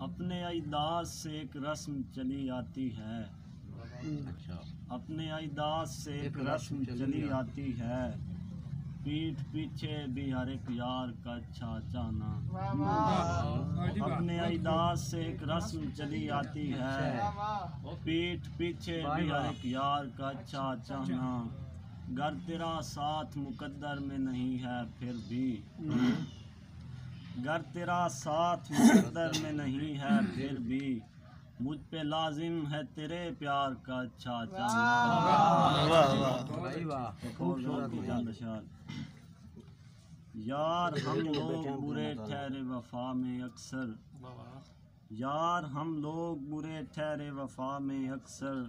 اپنے اجداد سے ایک رسم چلی آتی ہے، اپنے اجداد سے ایک رسم چلی آتی ہے، پیٹھ پیچھے بھی ہر ایک یار کا اچھا چاہنا۔ اپنے اجداد سے ایک رسم چلی آتی ہے، پیٹھ پیچھے بھی ہر ایک یار کا اچھا چاہنا۔ گر تیرا ساتھ مقدر میں نہیں ہے پھر بھی، گر تیرا ساتھ مقدر میں نہیں ہے پھر بھی، مجھ پہ لازم ہے تیرے پیار کا اچھا چاہنا۔ یار ہم لوگ برے ٹھہرے وفا میں اکثر، یار ہم لوگ برے ٹھہرے وفا میں اکثر،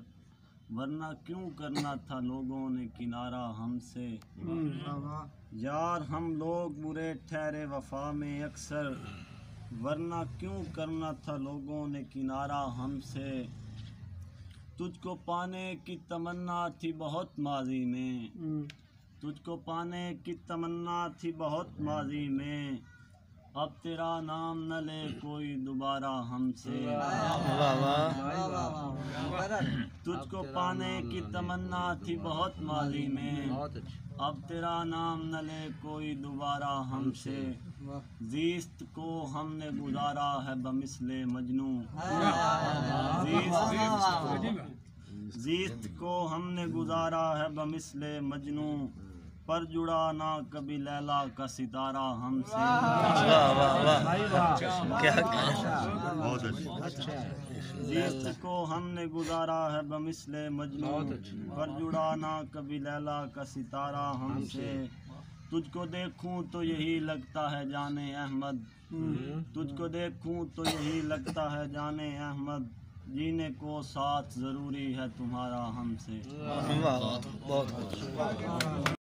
ورنہ کیوں کرنا تھا لوگوں نے کنارہ ہم سے۔ یار ہم لوگ برے ٹھہرے وفا میں اکثر، ورنہ کیوں کرنا تھا لوگوں نے کنارہ ہم سے۔ تجھ کو پانے کی تمنا تھی بہت ماضی میں، تجھ کو پانے کی تمنا تھی بہت ماضی میں، اب تیرا نام نہ لے کوئی دوبارہ ہم سے۔ تجھ کو پانے کی تمنا تھی بہت ماضی میں، اب تیرا نام نہ لے کوئی دوبارہ ہم سے۔ زیست کو ہم نے گزارا ہے بمثل مجنوں، زیست کو ہم نے گزارا ہے بمثل مجنوں، پر جڑا نہ کبھی لیلا کا ستارہ ہم سے۔ زیست کو ہم نے گزارا ہے بمثل مجنوں، پر جڑا نہ کبھی لیلا کا ستارہ ہم سے۔ تجھ کو دیکھوں تو یہی لگتا ہے جانے احمد، تجھ کو دیکھوں تو یہی لگتا ہے جانے احمد، جینے کو ساتھ ضروری ہے تمہارا ہم سے۔